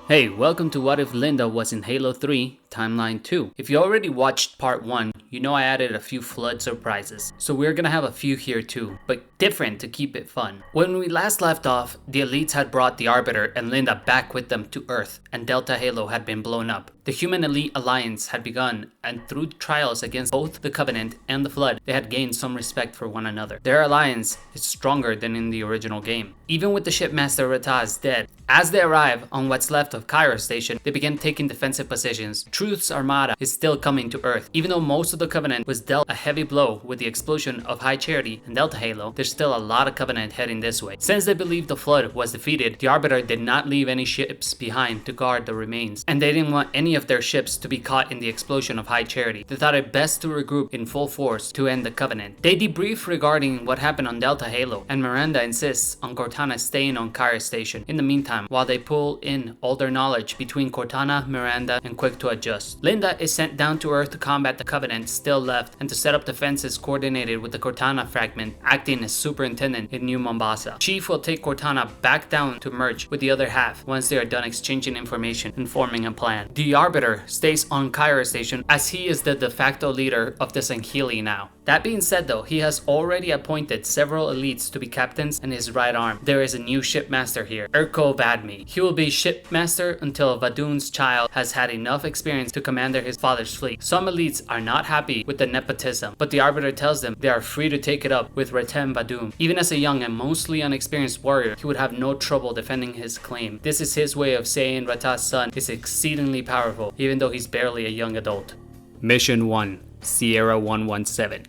Hey, welcome to What If Linda Was in Halo 3 Timeline 2. If you already watched part 1, you know I added a few flood surprises. So we're gonna have a few here too, but different to keep it fun. When we last left off, the elites had brought the Arbiter and Linda back with them to Earth, and Delta Halo had been blown up. The Human Elite Alliance had begun, and through trials against both the Covenant and the Flood, they had gained some respect for one another. Their alliance is stronger than in the original game. Even with the shipmaster Rataz dead, as they arrive on what's left of Cairo Station, they begin taking defensive positions. Truth's armada is still coming to Earth. Even though most of the Covenant was dealt a heavy blow with the explosion of High Charity and Delta Halo, there's still a lot of Covenant heading this way. Since they believed the Flood was defeated, the Arbiter did not leave any ships behind to guard the remains, and they didn't want any of their ships to be caught in the explosion of High Charity. They thought it best to regroup in full force to end the Covenant. They debrief regarding what happened on Delta Halo, and Miranda insists on Cortana staying on Cairo Station in the meantime while they pull in all their knowledge between Cortana, Miranda, and Quick to Adjust. Linda is sent down to Earth to combat the Covenant still left and to set up defenses coordinated with the Cortana fragment acting as superintendent in New Mombasa. Chief will take Cortana back down to merge with the other half once they are done exchanging information and forming a plan. The Arbiter stays on Cairo Station as he is the de facto leader of the Sanghili now. That being said though, he has already appointed several elites to be captains and his right arm. There is a new shipmaster here, Urko Vadmi. He will be shipmaster until Vadun's child has had enough experience to command his father's fleet. Some elites are not happy with the nepotism, but the Arbiter tells them they are free to take it up with Retem Vadum. Even as a young and mostly unexperienced warrior, he would have no trouble defending his claim. This is his way of saying Rataz's son is exceedingly powerful, even though he's barely a young adult. Mission 1, Sierra 117.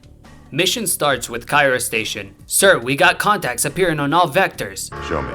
Mission starts with Cairo Station. Sir, we got contacts appearing on all vectors. Show me.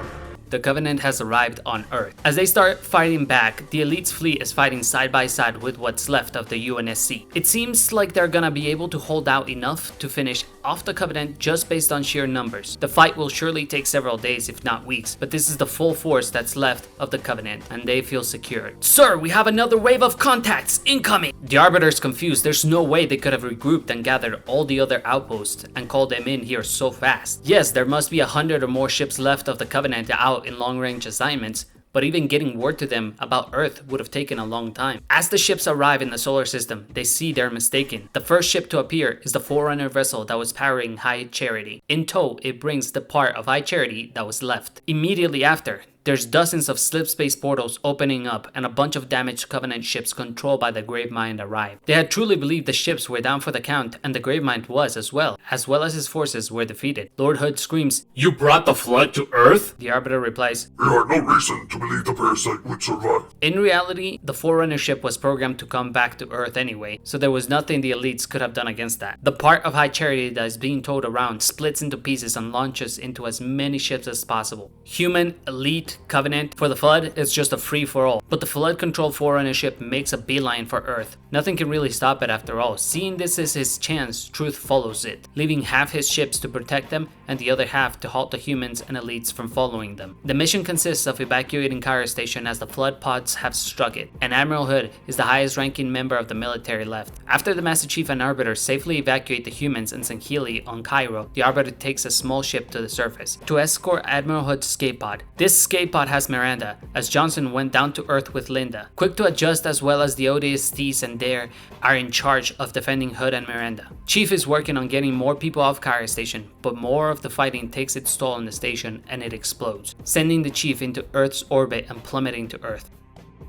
The Covenant has arrived on Earth. As they start fighting back, the Elite's fleet is fighting side by side with what's left of the UNSC. It seems like they're gonna be able to hold out enough to finish off the Covenant just based on sheer numbers. The fight will surely take several days if not weeks, but this is the full force that's left of the Covenant and they feel secure. Sir, we have another wave of contacts incoming! The Arbiter's confused. There's no way they could have regrouped and gathered all the other outposts and called them in here so fast. Yes, there must be 100 or more ships left of the Covenant out in long-range assignments, but even getting word to them about Earth would have taken a long time. As the ships arrive in the solar system, they see they're mistaken. The first ship to appear is the Forerunner vessel that was powering High Charity. In tow, it brings the part of High Charity that was left. Immediately after, there's dozens of slip space portals opening up and a bunch of damaged Covenant ships controlled by the Gravemind arrive. They had truly believed the ships were down for the count, and the Gravemind was as well as his forces were defeated. Lord Hood screams, You brought the Flood to Earth? The Arbiter replies, There are no reason to believe the parasite would survive. In reality, the Forerunner ship was programmed to come back to Earth anyway, so there was nothing the elites could have done against that. The part of High Charity that is being towed around splits into pieces and launches into as many ships as possible. Human, elite, Covenant. For the Flood, it's just a free-for-all. But the Flood-controlled Forerunner ship makes a beeline for Earth. Nothing can really stop it after all. Seeing this as his chance, Truth follows it, leaving half his ships to protect them and the other half to halt the humans and elites from following them. The mission consists of evacuating Cairo Station as the Flood pods have struck it, and Admiral Hood is the highest-ranking member of the military left. After the Master Chief and Arbiter safely evacuate the humans and Sanghili on Cairo, the Arbiter takes a small ship to the surface to escort Admiral Hood's escape pod. This escape pod has Miranda, as Johnson went down to Earth with Linda. Quick to Adjust as well as the ODSTs and Dare are in charge of defending Hood and Miranda. Chief is working on getting more people off Cairo Station, but more of the fighting takes its toll on the station and it explodes, sending the Chief into Earth's orbit and plummeting to Earth.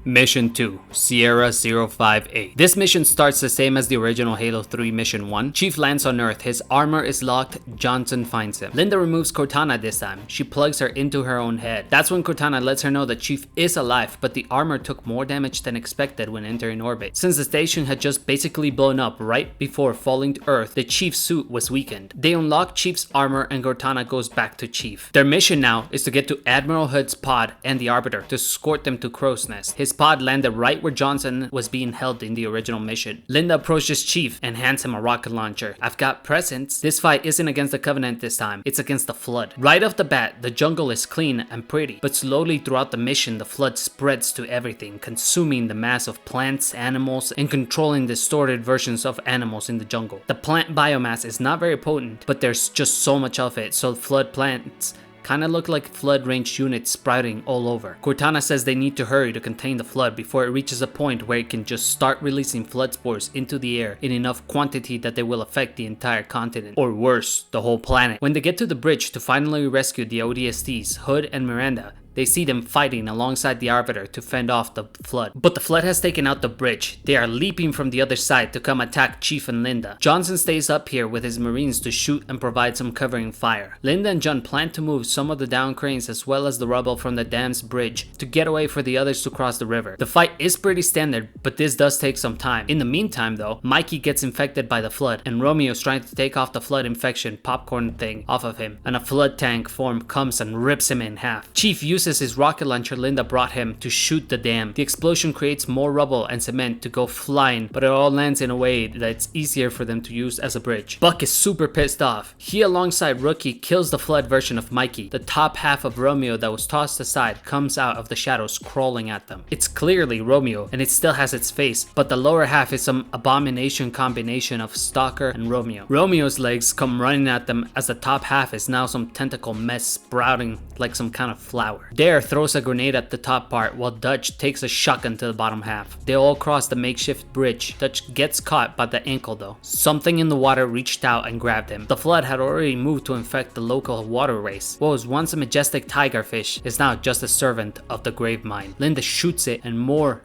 Mission 2, Sierra 058. This mission starts the same as the original Halo 3 Mission 1. Chief lands on Earth, his armor is locked, Johnson finds him. Linda removes Cortana this time, she plugs her into her own head. That's when Cortana lets her know that Chief is alive, but the armor took more damage than expected when entering orbit. Since the station had just basically blown up right before falling to Earth, the Chief's suit was weakened. They unlock Chief's armor and Cortana goes back to Chief. Their mission now is to get to Admiral Hood's pod and the Arbiter to escort them to Crow's Nest. His pod landed right where Johnson was being held in the original mission. Linda approaches Chief and hands him a rocket launcher. I've got presents. This fight isn't against the Covenant this time, it's against the Flood. Right off the bat, the jungle is clean and pretty, but slowly throughout the mission, the Flood spreads to everything, consuming the mass of plants, animals, and controlling distorted versions of animals in the jungle. The plant biomass is not very potent, but there's just so much of it, so Flood plants kinda look like flood range units sprouting all over. Cortana says they need to hurry to contain the flood before it reaches a point where it can just start releasing flood spores into the air in enough quantity that they will affect the entire continent, or worse, the whole planet. When they get to the bridge to finally rescue the ODSTs, Hood and Miranda, they see them fighting alongside the Arbiter to fend off the flood. But the flood has taken out the bridge. They are leaping from the other side to come attack Chief and Linda. Johnson stays up here with his marines to shoot and provide some covering fire. Linda and John plan to move some of the down cranes as well as the rubble from the dam's bridge to get away for the others to cross the river. The fight is pretty standard, but this does take some time. In the meantime though, Mikey gets infected by the flood and Romeo's trying to take off the flood infection popcorn thing off of him, and a flood tank form comes and rips him in half. Chief uses his rocket launcher Linda brought him to shoot the dam. The explosion creates more rubble and cement to go flying, but it all lands in a way that it's easier for them to use as a bridge. Buck is super pissed off. He alongside Rookie kills the flood version of Mikey. The top half of Romeo that was tossed aside comes out of the shadows crawling at them. It's clearly Romeo and it still has its face, but the lower half is some abomination combination of Stalker and Romeo. Romeo's legs come running at them as the top half is now some tentacle mess sprouting like some kind of flower. Dare throws a grenade at the top part while Dutch takes a shotgun to the bottom half. They all cross the makeshift bridge. Dutch gets caught by the ankle though. Something in the water reached out and grabbed him. The flood had already moved to infect the local water race. What was once a majestic tiger fish is now just a servant of the grave mine. Linda shoots it and more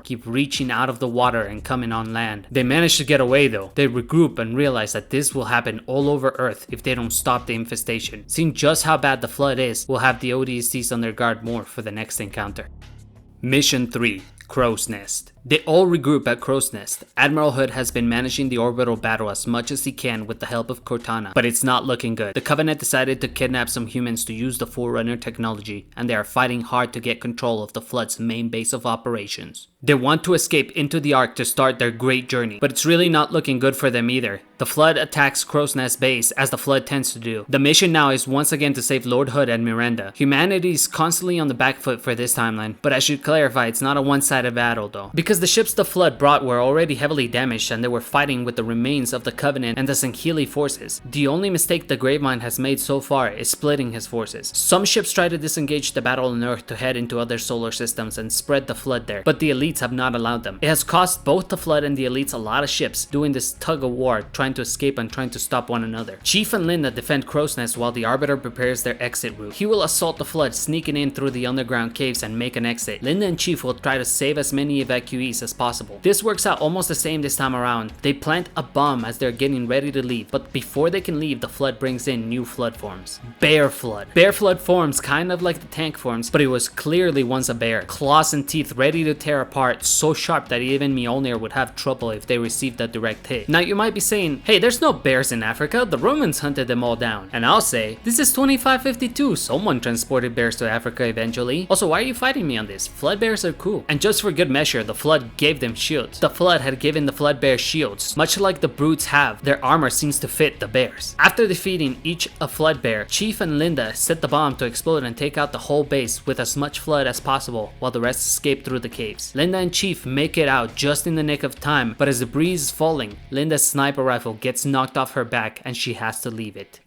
keep reaching out of the water and coming on land. They manage to get away though. They regroup and realize that this will happen all over Earth if they don't stop the infestation. Seeing just how bad the flood is, we'll have the ODSTs on their guard more for the next encounter. Mission 3. Crow's Nest. They all regroup at Crow's Nest. Admiral Hood has been managing the orbital battle as much as he can with the help of Cortana, but it's not looking good. The Covenant decided to kidnap some humans to use the Forerunner technology, and they are fighting hard to get control of the Flood's main base of operations. They want to escape into the Ark to start their great journey, but it's really not looking good for them either. The Flood attacks Crow's Nest base as the Flood tends to do. The mission now is once again to save Lord Hood and Miranda. Humanity is constantly on the back foot for this timeline, but I should clarify it's not a one-sided battle though. Because the ships the Flood brought were already heavily damaged and they were fighting with the remains of the Covenant and the Sankhili forces. The only mistake the Gravemind has made so far is splitting his forces. Some ships try to disengage the battle on Earth to head into other solar systems and spread the Flood there, but the elites have not allowed them. It has cost both the Flood and the elites a lot of ships doing this tug of war, trying to escape and trying to stop one another. Chief and Linda defend Crow's Nest while the Arbiter prepares their exit route. He will assault the Flood, sneaking in through the underground caves and make an exit. Linda and Chief will try to save as many evacuees as possible. This works out almost the same this time around. They plant a bomb as they're getting ready to leave, but before they can leave, the Flood brings in new Flood forms. Bear Flood. Bear Flood forms kind of like the tank forms, but it was clearly once a bear. Claws and teeth ready to tear apart, so sharp that even Mjolnir would have trouble if they received a direct hit. Now you might be saying, hey, there's no bears in Africa, the Romans hunted them all down. And I'll say, this is 2552, someone transported bears to Africa eventually. Also, why are you fighting me on this? Flood bears are cool. And just for good measure, the Flood gave them shields. The Flood had given the Flood bear shields. Much like the brutes have, their armor seems to fit the bears. After defeating each a Flood bear, Chief and Linda set the bomb to explode and take out the whole base with as much Flood as possible, while the rest escape through the caves. Linda and Chief make it out just in the nick of time, but as the breeze is falling, Linda's sniper rifle gets knocked off her back and she has to leave it.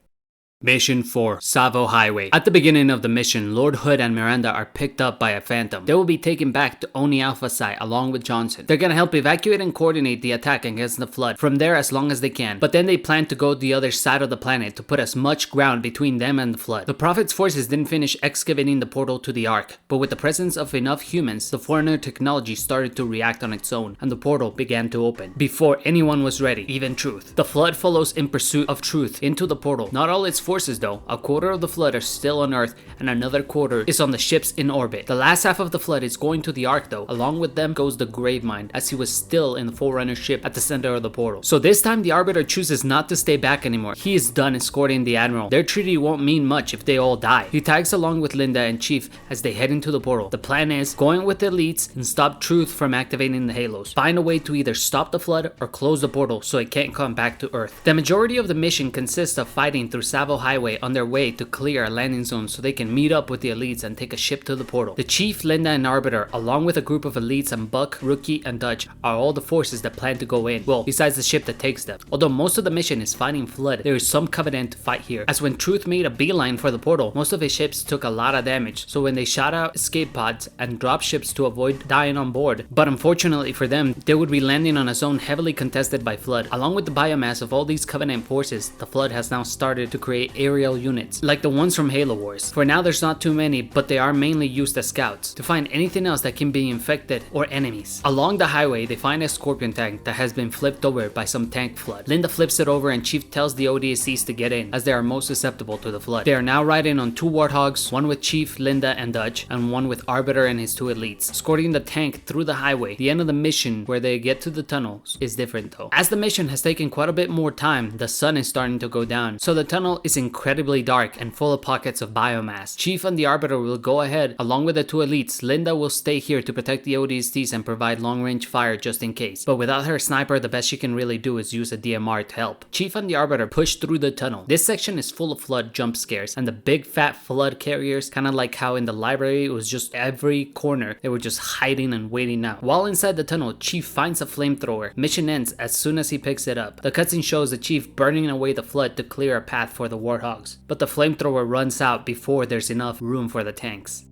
Mission 4. Tsavo Highway. At the beginning of the mission, Lord Hood and Miranda are picked up by a phantom. They will be taken back to Oni Alpha site along with Johnson. They're gonna help evacuate and coordinate the attack against the Flood from there as long as they can, but then they plan to go the other side of the planet to put as much ground between them and the Flood. The Prophet's forces didn't finish excavating the portal to the Ark, but with the presence of enough humans, the Forerunner technology started to react on its own and the portal began to open. Before anyone was ready, even Truth. The Flood follows in pursuit of Truth into the portal. Not all its forces though. A quarter of the Flood are still on Earth and another quarter is on the ships in orbit. The last half of the Flood is going to the Ark though. Along with them goes the Gravemind, as he was still in the Forerunner ship at the center of the portal. So this time the Arbiter chooses not to stay back anymore. He is done escorting the Admiral. Their treaty won't mean much if they all die. He tags along with Linda and Chief as they head into the portal. The plan is going with the elites and stop Truth from activating the halos. Find a way to either stop the Flood or close the portal so it can't come back to Earth. The majority of the mission consists of fighting through Tsavo yellow highway on their way to clear a landing zone so they can meet up with the elites and take a ship to the portal. The Chief, Linda, and Arbiter, along with a group of elites and Buck, Rookie, and Dutch, are all the forces that plan to go in. Well, besides the ship that takes them. Although most of the mission is fighting Flood, there is some Covenant to fight here, as when Truth made a beeline for the portal, most of his ships took a lot of damage, so when they shot out escape pods and dropped ships to avoid dying on board, but unfortunately for them, they would be landing on a zone heavily contested by Flood. Along with the biomass of all these Covenant forces, the Flood has now started to create aerial units, like the ones from Halo Wars. For now there's not too many, but they are mainly used as scouts, to find anything else that can be infected or enemies. Along the highway, they find a Scorpion tank that has been flipped over by some tank Flood. Linda flips it over and Chief tells the ODSTs to get in, as they are most susceptible to the Flood. They are now riding on 2 Warthogs, one with Chief, Linda, and Dutch, and one with Arbiter and his 2 elites, escorting the tank through the highway. The end of the mission, where they get to the tunnels, is different though. As the mission has taken quite a bit more time, the sun is starting to go down, so the tunnel is incredibly dark and full of pockets of biomass. Chief and the Arbiter will go ahead, along with the 2 elites. Linda will stay here to protect the ODSTs and provide long-range fire just in case, but without her sniper, the best she can really do is use a DMR to help. Chief and the Arbiter push through the tunnel. This section is full of Flood jump scares, and the big fat Flood carriers, kinda like how in the library it was just every corner, they were just hiding and waiting out. While inside the tunnel, Chief finds a flamethrower. Mission ends as soon as he picks it up. The cutscene shows the Chief burning away the Flood to clear a path for the Warthogs, but the flamethrower runs out before there's enough room for the tanks.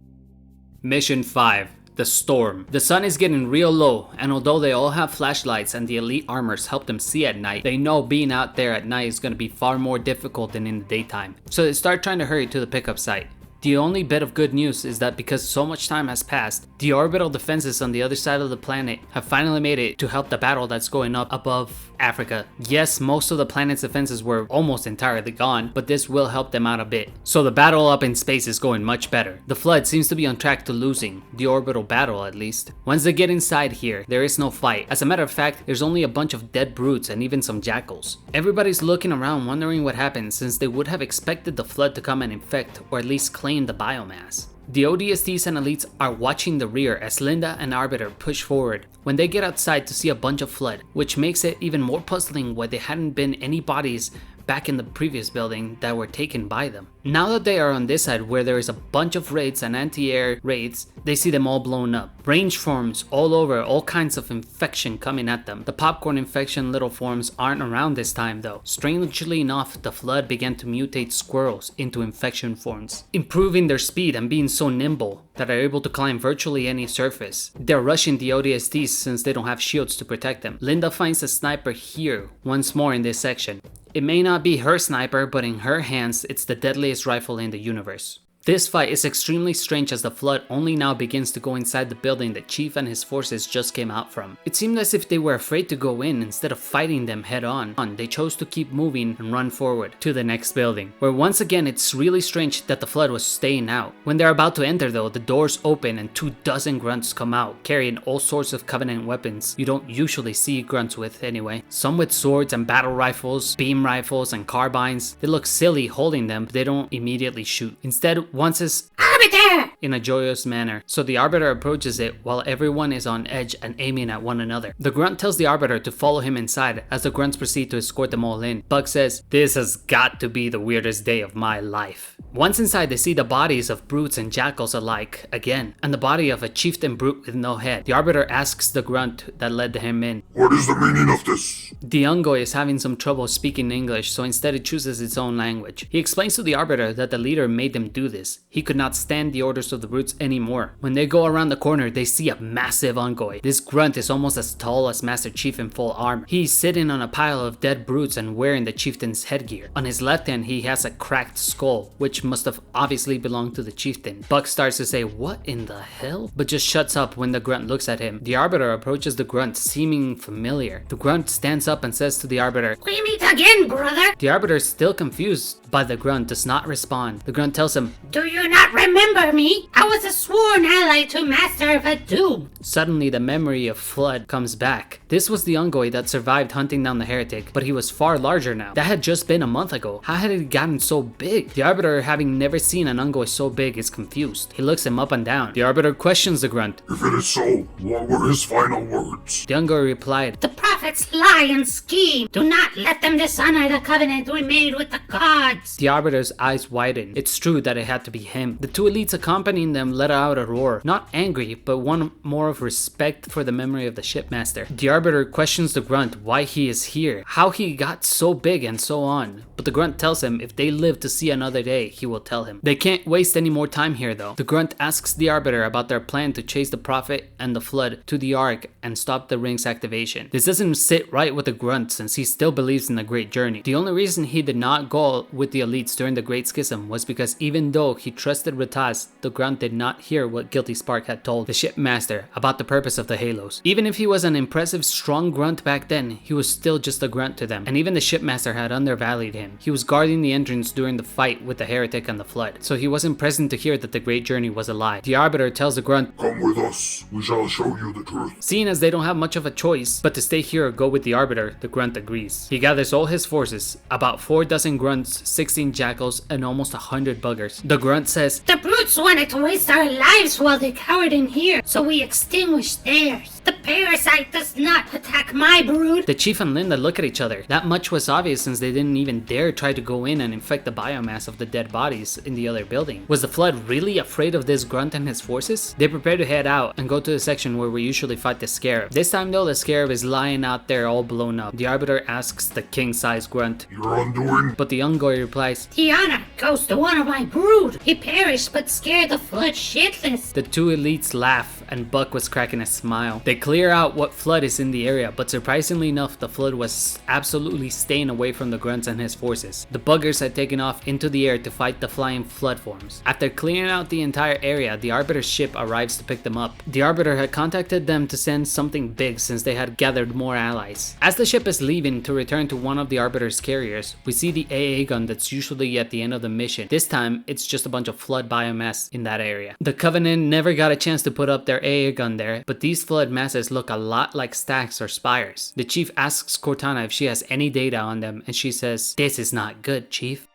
Mission 5. The Storm. The sun is getting real low, and although they all have flashlights and the elite armors help them see at night, they know being out there at night is going to be far more difficult than in the daytime. So they start trying to hurry to the pickup site. The only bit of good news is that because so much time has passed, the orbital defenses on the other side of the planet have finally made it to help the battle that's going up above Africa. Yes, most of the planet's defenses were almost entirely gone, but this will help them out a bit. So the battle up in space is going much better. The Flood seems to be on track to losing, the orbital battle at least. Once they get inside here, there is no fight. As a matter of fact, there's only a bunch of dead brutes and even some jackals. Everybody's looking around wondering what happened, since they would have expected the Flood to come and infect, or at least claim the biomass. The ODSTs and elites are watching the rear as Linda and Arbiter push forward when they get outside to see a bunch of Flood, which makes it even more puzzling why there hadn't been any bodies back in the previous building that were taken by them. Now that they are on this side where there is a bunch of raids and anti-air raids, they see them all blown up. Range forms all over, all kinds of infection coming at them. The popcorn infection little forms aren't around this time though. Strangely enough, the Flood began to mutate squirrels into infection forms, improving their speed and being so nimble that are able to climb virtually any surface. They're rushing the ODSTs since they don't have shields to protect them. Linda finds a sniper here once more in this section. It may not be her sniper, but in her hands, it's the deadliest rifle in the universe. This fight is extremely strange as the Flood only now begins to go inside the building that Chief and his forces just came out from. It seemed as if they were afraid to go in instead of fighting them head on. They chose to keep moving and run forward to the next building, where once again it's really strange that the Flood was staying out. When they're about to enter though, the doors open and 24 grunts come out, carrying all sorts of Covenant weapons you don't usually see grunts with anyway. Some with swords and battle rifles, beam rifles and carbines. They look silly holding them, but they don't immediately shoot. Instead, one says, "Arbiter!" in a joyous manner, so the Arbiter approaches it while everyone is on edge and aiming at one another. The grunt tells the Arbiter to follow him inside as the grunts proceed to escort them all in. Buck says, "This has got to be the weirdest day of my life." Once inside, they see the bodies of brutes and jackals alike again, and the body of a chieftain brute with no head. The Arbiter asks the grunt that led him in, "What is the meaning of this?" The Ungoy is having some trouble speaking English, so instead it chooses its own language. He explains to the Arbiter that the leader made them do this. He could not stand the orders of the brutes anymore. When they go around the corner, they see a massive Ungoy. This grunt is almost as tall as Master Chief in full armor. He's sitting on a pile of dead brutes and wearing the chieftain's headgear. On his left hand, he has a cracked skull, which must have obviously belonged to the chieftain. Buck starts to say, "What in the hell?" but just shuts up when the grunt looks at him. The Arbiter approaches the grunt, seeming familiar. The grunt stands up and says to the Arbiter, "We meet again, brother." The Arbiter, still confused by the grunt, does not respond. The grunt tells him, "Do you not remember me? I was a sworn ally to Master Vadu." Suddenly the memory of Flood comes back. This was the Ungoi that survived hunting down the heretic, but he was far larger now. That had just been a month ago. How had it gotten so big? The Arbiter, having never seen an Ungoi so big, is confused. He looks him up and down. The Arbiter questions the grunt. If it is so, what were his final words? The Ungoi replied, The prophets lie and scheme. Do not let them dishonor the covenant we made with the gods. The Arbiter's eyes widen. It's true that it had to be him. The two elites accompanying them let out a roar. Not angry, but one more of respect for the memory of the shipmaster. The Arbiter questions the grunt why he is here, how he got so big and so on. But the grunt tells him if they live to see another day, he will tell him. They can't waste any more time here though. The grunt asks the Arbiter about their plan to chase the prophet and the flood to the Ark and stop the ring's activation. This doesn't sit right with the grunt since he still believes in the Great Journey. The only reason he did not go with the elites during the Great Schism was because even though he trusted Rataz, the grunt did not hear what Guilty Spark had told the shipmaster about the purpose of the halos. Even if he was an impressive strong grunt back then, he was still just a grunt to them, and even the shipmaster had undervalued him. He was guarding the entrance during the fight with the heretic and the flood, so he wasn't present to hear that the Great Journey was a lie. The Arbiter tells the grunt, Come with us, we shall show you the truth. Seeing as they don't have much of a choice but to stay here or go with the Arbiter, the grunt agrees. He gathers all his forces, about 4 dozen grunts, 16 jackals, and almost 100 buggers. The grunt says, The brutes wanted to waste our lives while they cowered in here, so we extinguished theirs. The parasite does not attack my brood. The chief and Linda look at each other. That much was obvious since they didn't even dare try to go in and infect the biomass of the dead bodies in the other building. Was the flood really afraid of this grunt and his forces? They prepare to head out and go to the section where we usually fight the scarab. This time though, the scarab is lying out there all blown up. The Arbiter asks the king-sized grunt, Your undoing? but the Ungoi replies, The honor goes to one of my brood. He perished but scared the flood shitless. The two elites laugh and Buck was cracking a smile. They clear out what flood is in the area, but surprisingly enough, the flood was absolutely staying away from the grunts and his forces. The buggers had taken off into the air to fight the flying flood forms. After clearing out the entire area, the Arbiter's ship arrives to pick them up. The Arbiter had contacted them to send something big since they had gathered more allies. As the ship is leaving to return to one of the Arbiter's carriers, we see the AA gun that's usually at the end of the mission. This time, it's just a bunch of flood biomass in that area. The Covenant never got a chance to put up their AA gun there, but these flood masses look a lot like stacks or spires. The chief asks Cortana if she has any data on them, and she says, This is not good, chief.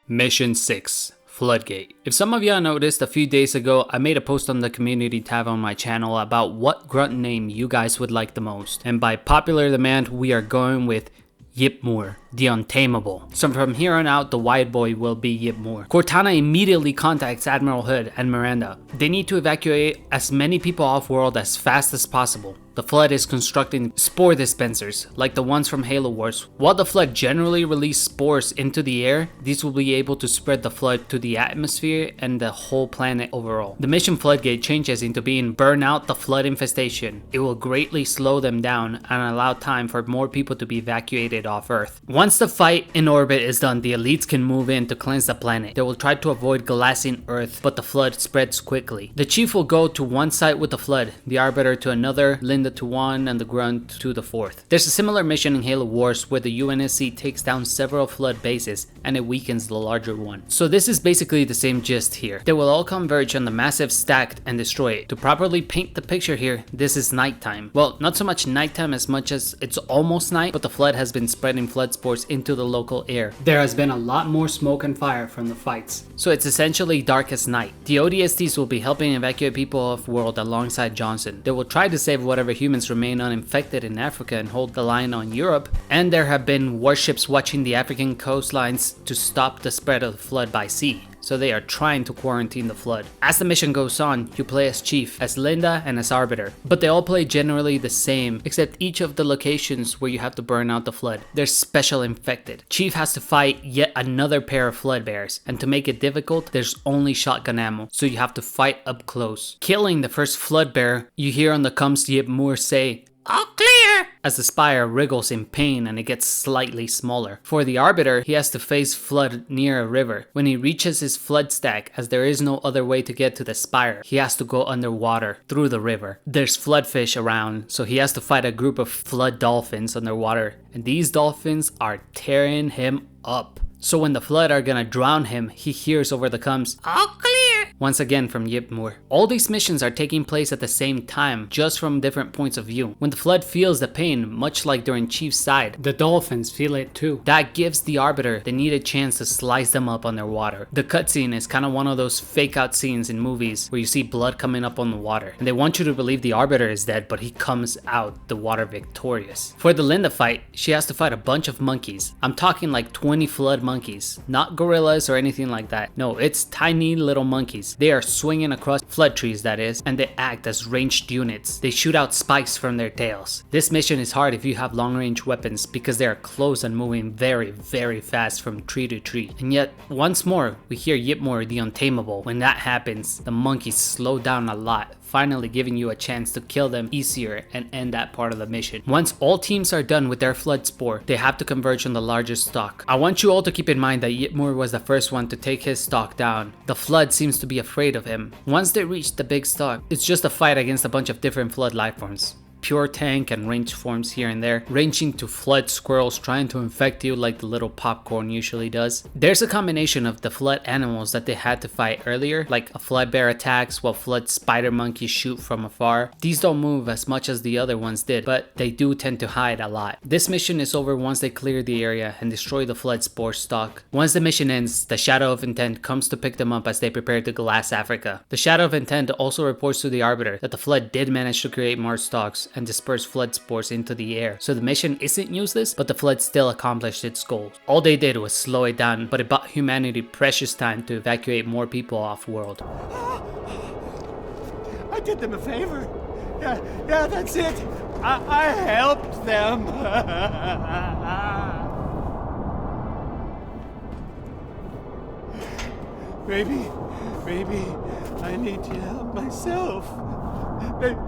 Mission 6. Floodgate. If some of y'all noticed, a few days ago I made a post on the community tab on my channel about what grunt name you guys would like the most, and by popular demand we are going with Yipmoor, the Untamable. So from here on out, the Wide Boy will be Yipmoor. Cortana immediately contacts Admiral Hood and Miranda. They need to evacuate as many people off-world as fast as possible. The Flood is constructing spore dispensers, like the ones from Halo Wars. While the Flood generally release spores into the air, these will be able to spread the Flood to the atmosphere and the whole planet overall. The mission Floodgate changes into being burn out the Flood infestation. It will greatly slow them down and allow time for more people to be evacuated off Earth. Once the fight in orbit is done, the elites can move in to cleanse the planet. They will try to avoid glassing Earth, but the Flood spreads quickly. The Chief will go to one site with the Flood, the Arbiter to another, Linda to one, and the Grunt to the fourth. There's a similar mission in Halo Wars where the UNSC takes down several Flood bases and it weakens the larger one. So this is basically the same gist here. They will all converge on the massive stack and destroy it. To properly paint the picture here, this is nighttime. Well, not so much nighttime as much as it's almost night, but the Flood has been spreading Flood spores into the local air. There has been a lot more smoke and fire from the fights, so it's essentially dark as night. The ODSTs will be helping evacuate people off world alongside Johnson. They will try to save whatever humans remain uninfected in Africa and hold the line on Europe, and there have been warships watching the African coastlines to stop the spread of the Flood by sea. So they are trying to quarantine the Flood. As the mission goes on, you play as Chief, as Linda, and as Arbiter. But they all play generally the same, except each of the locations where you have to burn out the Flood, they're special infected. Chief has to fight yet another pair of Flood bears, and to make it difficult, there's only shotgun ammo, so you have to fight up close. Killing the first Flood bear, you hear on the comms Yipmoor say, All clear! as the spire wriggles in pain and it gets slightly smaller. For the Arbiter, he has to face Flood near a river. When he reaches his Flood stack, as there is no other way to get to the spire, he has to go underwater through the river. There's Floodfish around, so he has to fight a group of Flood dolphins underwater, and these dolphins are tearing him up. So when the Flood are gonna drown him, he hears over the comms, All clear! once again from Yipmur. All these missions are taking place at the same time, just from different points of view. When the Flood feels the pain, much like during Chief's side, the Dolphins feel it too. That gives the Arbiter the needed chance to slice them up underwater. The cutscene is kind of one of those fake out scenes in movies where you see blood coming up on the water, and they want you to believe the Arbiter is dead, but he comes out the water victorious. For the Linda fight, she has to fight a bunch of monkeys. I'm talking like 20 Flood monkeys, not gorillas or anything like that. No, it's tiny little monkeys. They are swinging across Flood trees, that is, and they act as ranged units. They shoot out spikes from their tails. This mission is hard if you have long range weapons because they are close and moving very, very fast from tree to tree. And yet, once more, we hear Yipmur the Untamable. When that happens, the monkeys slow down a lot, finally giving you a chance to kill them easier and end that part of the mission. Once all teams are done with their Flood Spore, they have to converge on the largest stock. I want you all to keep in mind that Yipmur was the first one to take his stock down. The Flood seems to be afraid of him. Once they reach the big stock, it's just a fight against a bunch of different Flood lifeforms. Pure tank and range forms here and there, ranging to Flood squirrels trying to infect you like the little popcorn usually does. There's a combination of the Flood animals that they had to fight earlier, like a Flood bear attacks while Flood spider monkeys shoot from afar. These don't move as much as the other ones did, but they do tend to hide a lot. This mission is over once they clear the area and destroy the Flood spore stock. Once the mission ends, the Shadow of Intent comes to pick them up as they prepare to glass Africa. The Shadow of Intent also reports to the Arbiter that the Flood did manage to create more stocks and disperse Flood spores into the air, so the mission isn't useless, but the Flood still accomplished its goal. All they did was slow it down, but it bought humanity precious time to evacuate more people off world. I did them a favor. Yeah, that's it. I helped them. Maybe I need to help myself. Maybe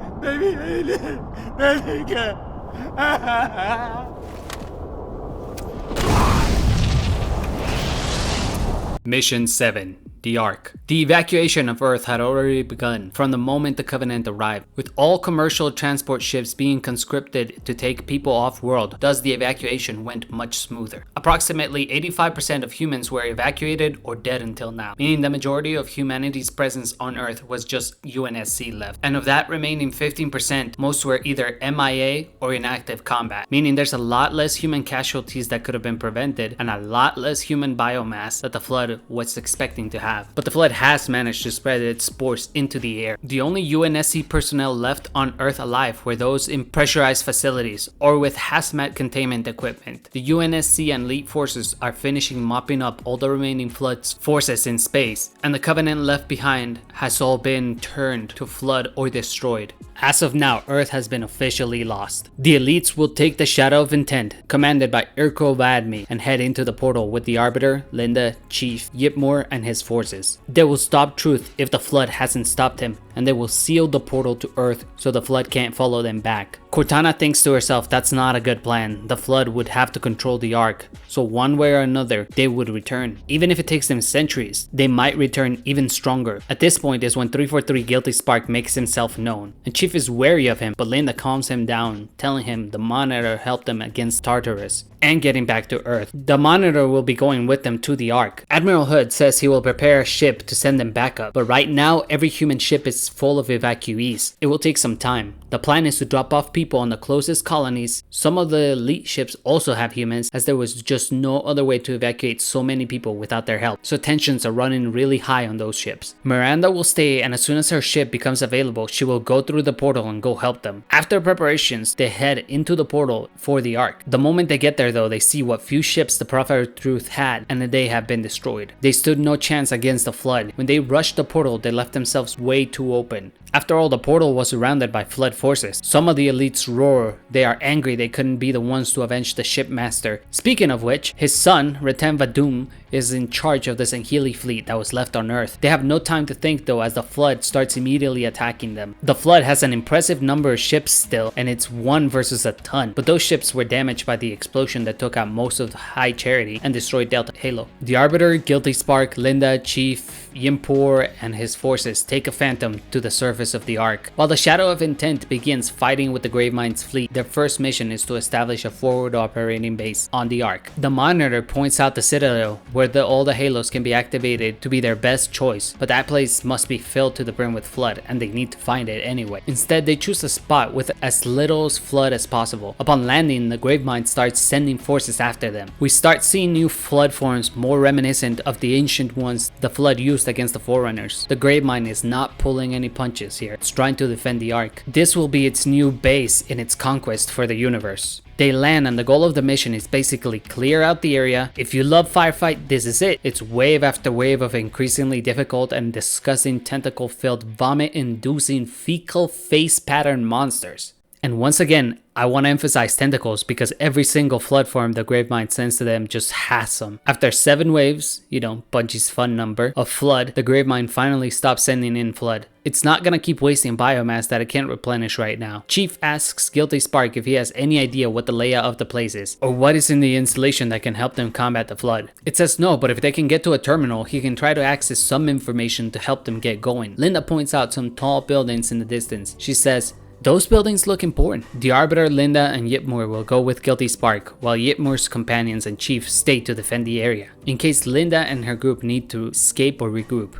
Mission 7. The Ark. The evacuation of Earth had already begun from the moment the Covenant arrived, with all commercial transport ships being conscripted to take people off-world. Thus, the evacuation went much smoother. Approximately 85% of humans were evacuated or dead until now, meaning the majority of humanity's presence on Earth was just UNSC left. And of that remaining 15%, most were either MIA or in active combat, meaning there's a lot less human casualties that could have been prevented and a lot less human biomass that the Flood was expecting to have. But the Flood has managed to spread its spores into the air. The only UNSC personnel left on Earth alive were those in pressurized facilities or with hazmat containment equipment. The UNSC and elite forces are finishing mopping up all the remaining Flood's forces in space, and the Covenant left behind has all been turned to Flood or destroyed. As of now, Earth has been officially lost. The elites will take the Shadow of Intent, commanded by Irko Vadmi, and head into the portal with the Arbiter, Linda, Chief, Yipmur, and his forces. They will stop Truth if the Flood hasn't stopped him, and they will seal the portal to Earth so the Flood can't follow them back. Cortana thinks to herself that's not a good plan. The Flood would have to control the Ark, so one way or another, they would return. Even if it takes them centuries, they might return even stronger. At this point is when 343 Guilty Spark makes himself known, and Chief is wary of him, but Linda calms him down, telling him the Monitor helped them against Tartarus and getting back to Earth. The Monitor will be going with them to the Ark. Admiral Hood says he will prepare a ship to send them back up, but right now every human ship is full of evacuees. It will take some time. The plan is to drop off people on the closest colonies. Some of the elite ships also have humans, as there was just no other way to evacuate so many people without their help, so tensions are running really high on those ships. Miranda will stay, and as soon as her ship becomes available, she will go through the portal and go help them. After preparations, they head into the portal for the Ark. The moment they get there though, they see what few ships the Prophet of Truth had, and that they have been destroyed. They stood no chance against the Flood. When they rushed the portal, they left themselves way too open. After all, the portal was surrounded by Flood forces. Some of the elites roar. They are angry they couldn't be the ones to avenge the shipmaster. Speaking of which, his son, Reten Vadum, is in charge of the Sangheili fleet that was left on Earth. They have no time to think though, as the Flood starts immediately attacking them. The Flood has an impressive number of ships still, and it's 1 versus a ton, but those ships were damaged by the explosion that took out most of the High Charity and destroyed Delta Halo. The Arbiter, Guilty Spark, Linda, Chief, Yimpur, and his forces take a Phantom to the surface of the Ark. While the Shadow of Intent begins fighting with the Gravemine's fleet, their first mission is to establish a forward operating base on the Ark. The Monitor points out the Citadel, where all the halos can be activated to be their best choice, but that place must be filled to the brim with flood and they need to find it anyway. Instead, they choose a spot with as little flood as possible. Upon landing, the Gravemind starts sending forces after them. We start seeing new flood forms more reminiscent of the ancient ones the flood used against the Forerunners. The Gravemind is not pulling any punches here. It's trying to defend the Ark. This will be its new base in its conquest for the universe. They land and the goal of the mission is basically clear out the area. If you love Firefight, this is it. It's wave after wave of increasingly difficult and disgusting tentacle-filled, vomit-inducing, fecal face pattern monsters. And once again, I want to emphasize tentacles because every single flood form the Gravemind sends to them just has some. After 7 waves, you know, Bungie's fun number, of flood, the Gravemind finally stops sending in flood. It's not gonna keep wasting biomass that it can't replenish right now. Chief asks Guilty Spark if he has any idea what the layout of the place is, or what is in the installation that can help them combat the flood. It says no, but if they can get to a terminal, he can try to access some information to help them get going. Linda points out some tall buildings in the distance. She says, "Those buildings look important." The Arbiter, Linda, and Yipmur will go with Guilty Spark, while Yipmur's companions and Chief stay to defend the area, in case Linda and her group need to escape or regroup.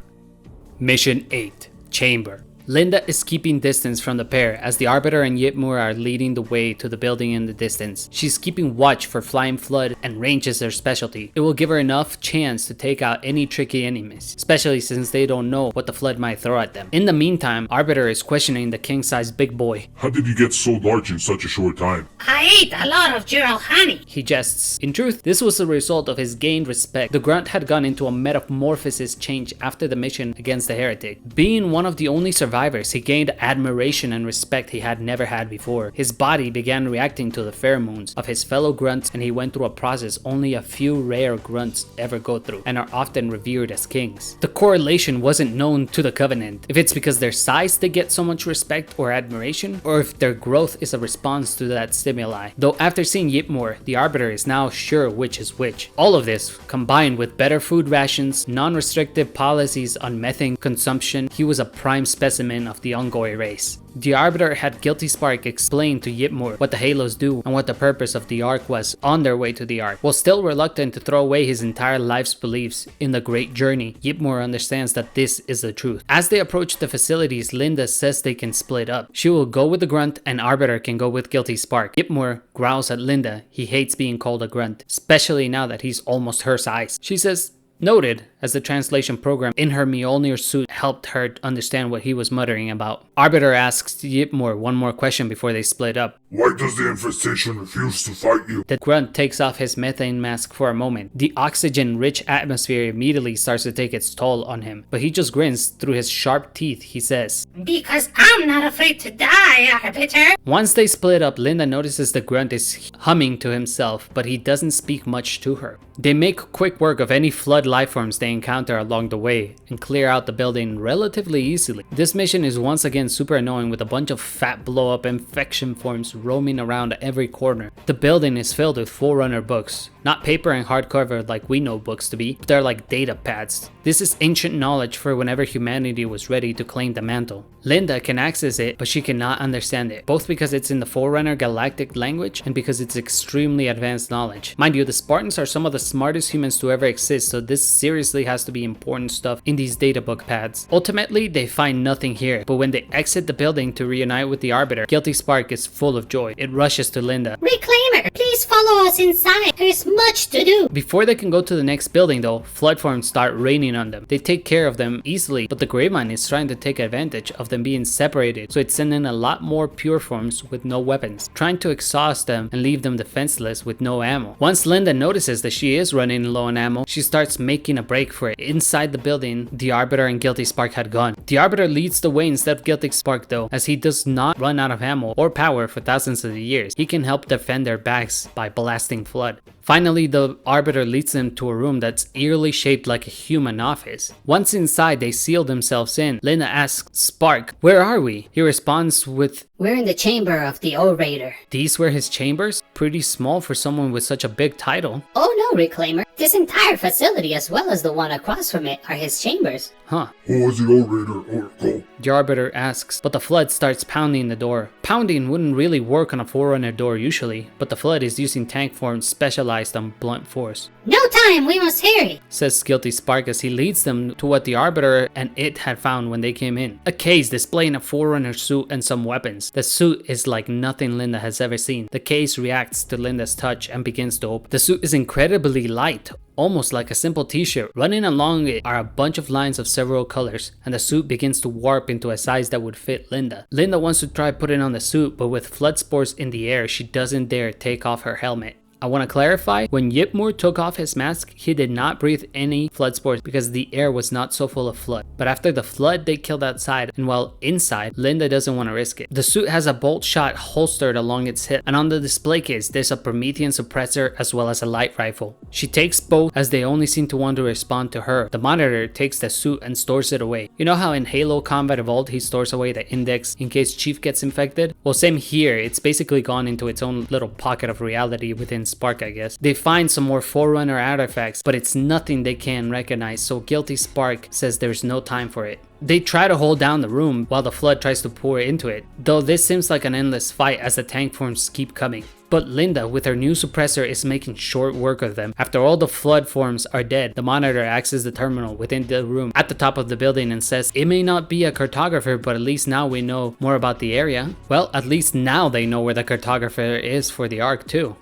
Mission 8. Chamber. Linda is keeping distance from the pair as the Arbiter and Yipmur are leading the way to the building in the distance. She's keeping watch for flying flood and range is their specialty. It will give her enough chance to take out any tricky enemies, especially since they don't know what the flood might throw at them. In the meantime, Arbiter is questioning the king-sized big boy. How did you get so large in such a short time? I ate a lot of Gerald honey. He jests. In truth, this was the result of his gained respect. The grunt had gone into a metamorphosis change after the mission against the heretic. Being one of the only survivors, he gained admiration and respect he had never had before. His body began reacting to the pheromones of his fellow grunts and he went through a process only a few rare grunts ever go through and are often revered as kings. The correlation wasn't known to the Covenant, if it's because their size they get so much respect or admiration, or if their growth is a response to that stimuli. Though after seeing Yipmur, the Arbiter is now sure which is which. All of this, combined with better food rations, non-restrictive policies on methane consumption, he was a prime specimen of the Ungoi race. The Arbiter had Guilty Spark explain to Yipmur what the Halos do and what the purpose of the Ark was on their way to the Ark. While still reluctant to throw away his entire life's beliefs in the Great Journey, Yipmur understands that this is the truth. As they approach the facilities, Linda says they can split up. She will go with the Grunt and Arbiter can go with Guilty Spark. Yipmur growls at Linda. He hates being called a Grunt, especially now that he's almost her size. She says, "Noted," as the translation program in her Mjolnir suit helped her understand what he was muttering about. Arbiter asks Yipmur one more question before they split up. Why does the infestation refuse to fight you? The Grunt takes off his methane mask for a moment. The oxygen-rich atmosphere immediately starts to take its toll on him, but he just grins through his sharp teeth. He says, "Because I'm not afraid to die, Arbiter." Once they split up, Linda notices the Grunt is humming to himself, but he doesn't speak much to her. They make quick work of any flood lifeforms they encounter along the way and clear out the building relatively easily. This mission is once again super annoying with a bunch of fat blow-up infection forms roaming around every corner. The building is filled with Forerunner books. Not paper and hardcover like we know books to be, but they're like data pads. This is ancient knowledge for whenever humanity was ready to claim the mantle. Linda can access it, but she cannot understand it, both because it's in the Forerunner galactic language and because it's extremely advanced knowledge. Mind you, the Spartans are some of the smartest humans to ever exist, so this seriously has to be important stuff in these databook pads. Ultimately, they find nothing here, but when they exit the building to reunite with the Arbiter, Guilty Spark is full of joy. It rushes to Linda. Reclaimer, please follow us inside. There's much to do. Before they can go to the next building though, flood forms start raining on them. They take care of them easily, but the Gravemind is trying to take advantage of them being separated, so it's sending a lot more pure forms with no weapons, trying to exhaust them and leave them defenseless with no ammo. Once Linda notices that she is running low on ammo, she starts making a break for it. Inside the building, the Arbiter and Guilty Spark had gone. The Arbiter leads the way instead of Guilty Spark though, as he does not run out of ammo or power for thousands of years. He can help defend their backs by blasting flood. Finally, the Arbiter leads them to a room that's eerily shaped like a human office. Once inside, they seal themselves in. Linda asks Spark, "Where are we?" He responds with, "We're in the chamber of the Orator." These were his chambers? Pretty small for someone with such a big title. "Oh no, Reclaimer. This entire facility as well as the one across from it are his chambers." Huh. Who was the Orator, Oracle? The Arbiter asks, but the Flood starts pounding the door. Pounding wouldn't really work on a Forerunner door usually, but the Flood is using tank forms specialized specialized on blunt force. No time, we must hurry. Says Guilty Spark as he leads them to what the Arbiter and it had found when they came in. A case displaying a Forerunner suit and some weapons. The suit is like nothing Linda has ever seen. The case reacts to Linda's touch and begins to open. The suit is incredibly light, almost like a simple t-shirt. Running along it are a bunch of lines of several colors, and the suit begins to warp into a size that would fit Linda. Linda wants to try putting on the suit, but with flood spores in the air, she doesn't dare take off her helmet. I want to clarify, when Yipmoor took off his mask, he did not breathe any flood spores because the air was not so full of flood. But after the flood, they killed outside, and while inside, Linda doesn't want to risk it. The suit has a bolt shot holstered along its hip, and on the display case, there's a Promethean suppressor as well as a light rifle. She takes both as they only seem to want to respond to her. The monitor takes the suit and stores it away. You know how in Halo Combat Evolved he stores away the index in case Chief gets infected? Well, same here, it's basically gone into its own little pocket of reality within Spark, I guess. They find some more Forerunner artifacts, but it's nothing they can recognize, so Guilty Spark says there's no time for it. They try to hold down the room while the flood tries to pour into it, though this seems like an endless fight as the tank forms keep coming. But Linda, with her new suppressor, is making short work of them. After all the flood forms are dead, the monitor accesses the terminal within the room at the top of the building and says, it may not be a cartographer, but at least now we know more about the area. Well, at least now they know where the cartographer is for the Ark too.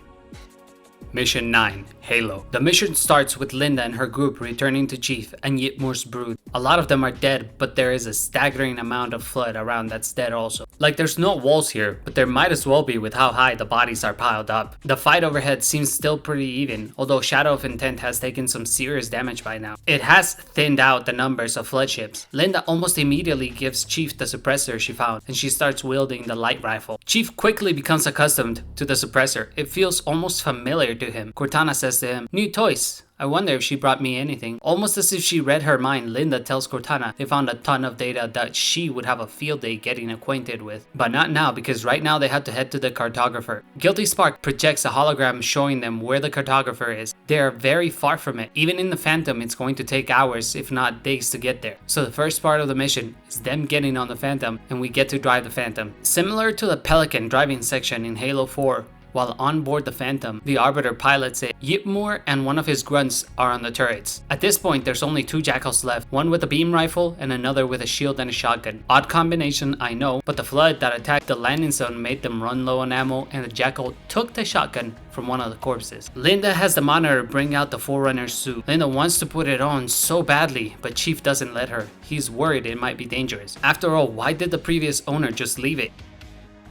Mission 9, Halo. The mission starts with Linda and her group returning to Chief and Yipmoor's brood. A lot of them are dead, but there is a staggering amount of flood around that's dead also. Like there's no walls here, but there might as well be with how high the bodies are piled up. The fight overhead seems still pretty even, although Shadow of Intent has taken some serious damage by now. It has thinned out the numbers of flood ships. Linda almost immediately gives Chief the suppressor she found, and she starts wielding the light rifle. Chief quickly becomes accustomed to the suppressor. It feels almost familiar to him. Cortana says to him, "New toys. I wonder if she brought me anything." Almost as if she read her mind, Linda tells Cortana they found a ton of data that she would have a field day getting acquainted with. But not now, because right now they had to head to the cartographer. Guilty Spark projects a hologram showing them where the cartographer is. They are very far from it. Even in the Phantom, it's going to take hours, if not days, to get there. So the first part of the mission is them getting on the Phantom, and we get to drive the Phantom. Similar to the Pelican driving section in Halo 4, while on board the Phantom, the Arbiter pilots it. Yipmoor and one of his grunts are on the turrets. At this point, there's only two Jackals left, one with a beam rifle and another with a shield and a shotgun. Odd combination, I know, but the flood that attacked the landing zone made them run low on ammo, and the Jackal took the shotgun from one of the corpses. Linda has the monitor bring out the Forerunner suit. Linda wants to put it on so badly, but Chief doesn't let her. He's worried it might be dangerous. After all, why did the previous owner just leave it?